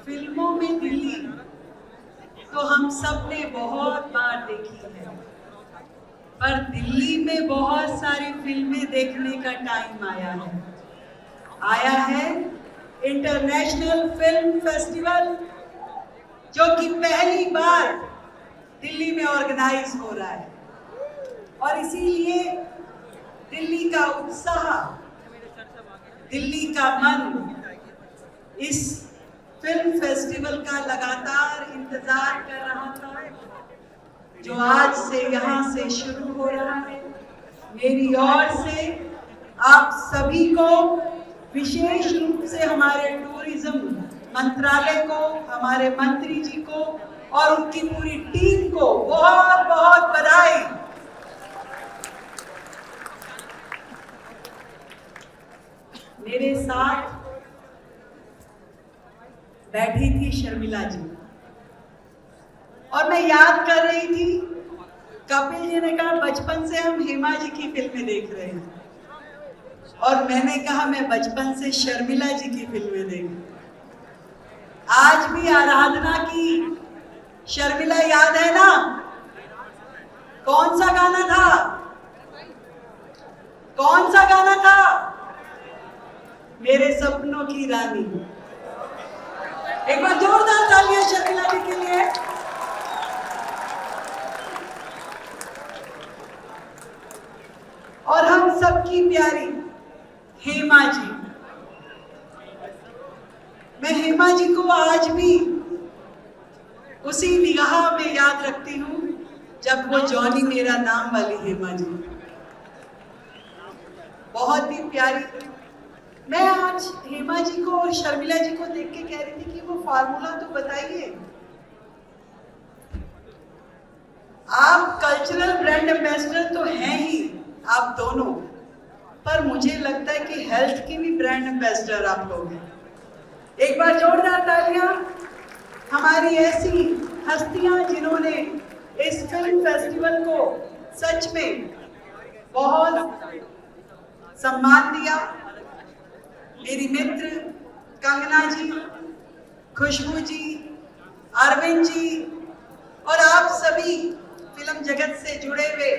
फिल्मों में दिल्ली तो हम सब ने बहुत बार देखी है, पर दिल्ली में बहुत सारी फिल्में देखने का टाइम आया है इंटरनेशनल फिल्म फेस्टिवल, जो कि पहली बार दिल्ली में ऑर्गेनाइज हो रहा है। और इसीलिए दिल्ली का उत्साह, दिल्ली का मन इस फिल्म फेस्टिवल का लगातार इंतजार कर रहा था, जो आज से यहाँ से शुरू हो रहा है। मेरी ओर से आप सभी को, विशेष रूप से हमारे टूरिज्म मंत्रालय को, हमारे मंत्री जी को और उनकी पूरी टीम को बहुत बहुत बधाई। मेरे साथ बैठी थी शर्मिला जी, और मैं याद कर रही थी, कपिल जी ने कहा बचपन से हम हेमा जी की फिल्में देख रहे हैं, और मैंने कहा मैं बचपन से शर्मिला जी की फिल्में देख रही हूं। आज भी आराधना की शर्मिला याद है ना? कौन सा गाना था? कौन सा गाना था? मेरे सपनों की रानी। एक बार जोरदार तालियां शर्मिला जी के लिए। और हम सबकी प्यारी हेमा जी, मैं हेमा जी को आज भी उसी निगाह में याद रखती हूँ जब वो जॉनी मेरा नाम वाली हेमा जी, बहुत ही प्यारी। मैं आज हेमा जी को और शर्मिला जी को देख के कह रही थी कि वो फार्मूला तो बताइए। आप कल्चरल ब्रांड एम्बेसडर तो हैं ही आप दोनों, पर मुझे लगता है कि हेल्थ की भी ब्रांड एम्बेसडर आप लोग हैं। एक बार जोरदार तालियां हमारी ऐसी हस्तियां जिन्होंने इस फिल्म फेस्टिवल को सच में बहुत सम्मान दिया। मेरी मित्र कंगना जी, खुशबू जी, अरविंद जी और आप सभी फिल्म जगत से जुड़े हुए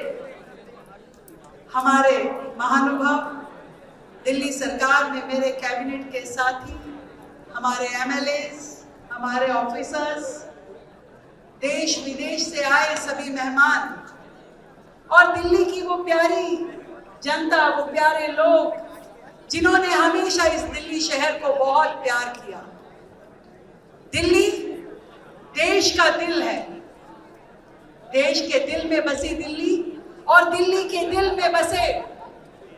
हमारे महानुभाव, दिल्ली सरकार में मेरे कैबिनेट के साथी, हमारे एमएलएस, हमारे ऑफिसर्स, देश विदेश से आए सभी मेहमान, और दिल्ली की वो प्यारी जनता, वो प्यारे लोग जिन्होंने हमेशा इस दिल्ली शहर को बहुत प्यार किया। दिल्ली देश का दिल है, देश के दिल में बसी दिल्ली, और दिल्ली के दिल में बसे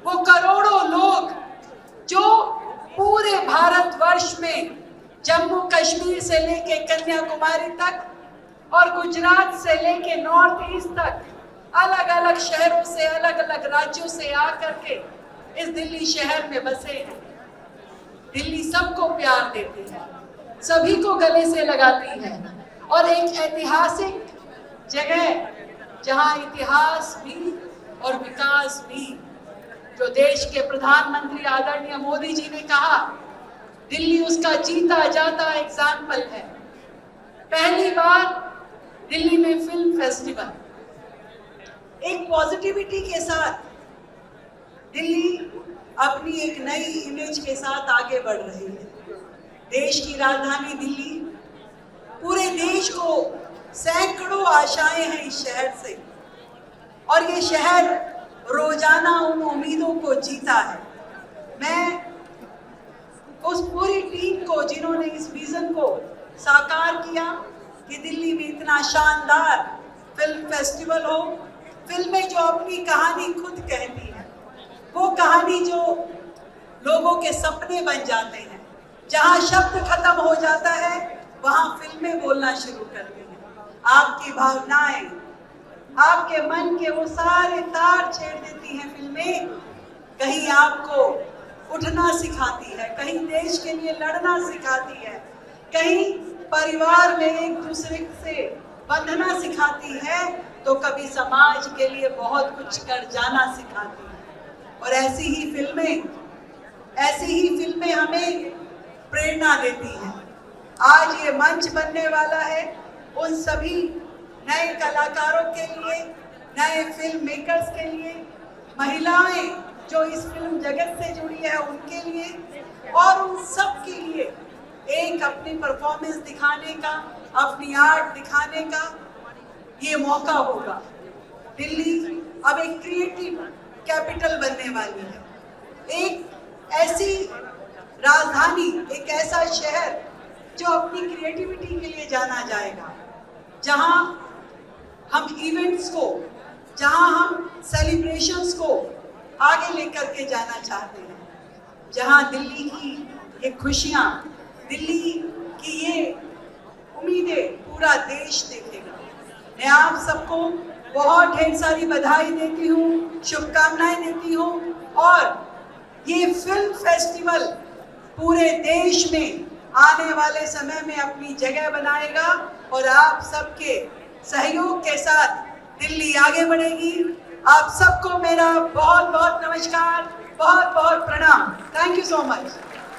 वो करोड़ों लोग जो पूरे भारतवर्ष में जम्मू कश्मीर से लेके कन्याकुमारी तक और गुजरात से लेके नॉर्थ ईस्ट तक अलग अलग शहरों से, अलग अलग राज्यों से आकर के इस दिल्ली शहर में बसे हैं। दिल्ली सबको प्यार देती है, सभी को गले से लगाती है, और एक ऐतिहासिक जगह जहां इतिहास भी और विकास भी, जो देश के प्रधानमंत्री आदरणीय मोदी जी ने कहा, दिल्ली उसका जीता जाता एग्जाम्पल है। पहली बार दिल्ली में फिल्म फेस्टिवल एक पॉजिटिविटी के साथ, दिल्ली अपनी एक नई इमेज के साथ आगे बढ़ रही है। देश की राजधानी दिल्ली, पूरे देश को सैकड़ों आशाएं हैं इस शहर से, और ये शहर रोजाना उन उम्मीदों को जीता है। मैं उस पूरी टीम को जिन्होंने इस विजन को साकार किया कि दिल्ली में इतना शानदार फिल्म फेस्टिवल हो, फिल्में जो अपनी कहानी खुद कहती हैं, वो कहानी जो लोगों के सपने बन जाते हैं, जहां शब्द खत्म हो जाता है वहां फिल्में बोलना शुरू करती हैं। आपकी भावनाएं, आपके मन के वो सारे तार छेड़ देती हैं फिल्में। कहीं आपको उठना सिखाती है, कहीं देश के लिए लड़ना सिखाती है, कहीं परिवार में एक दूसरे से बंधना सिखाती है, तो कभी समाज के लिए बहुत कुछ कर जाना सिखाती है। और ऐसी ही फिल्में हमें प्रेरणा देती हैं। आज ये मंच बनने वाला है उन सभी नए कलाकारों के लिए, नए फिल्म मेकर्स के लिए, महिलाएं जो इस फिल्म जगत से जुड़ी है उनके लिए, और उन सब के लिए एक अपनी परफॉर्मेंस दिखाने का, अपनी आर्ट दिखाने का ये मौका होगा। दिल्ली अब एक क्रिएटिव कैपिटल बनने वाली है, एक ऐसी राजधानी, एक ऐसा शहर जो अपनी क्रिएटिविटी के लिए जाना जाएगा, जहां हम इवेंट्स को, जहां हम सेलिब्रेशंस को आगे लेकर के जाना चाहते हैं, जहां दिल्ली की ये खुशियां, दिल्ली की ये उम्मीदें पूरा देश देखेगा। मैं आप सबको बहुत ढेर सारी बधाई देती हूँ, शुभकामनाएं देती हूँ, और ये फिल्म फेस्टिवल पूरे देश में आने वाले समय में अपनी जगह बनाएगा और आप सबके सहयोग के साथ दिल्ली आगे बढ़ेगी। आप सबको मेरा बहुत बहुत नमस्कार, बहुत बहुत प्रणाम। Thank you so much.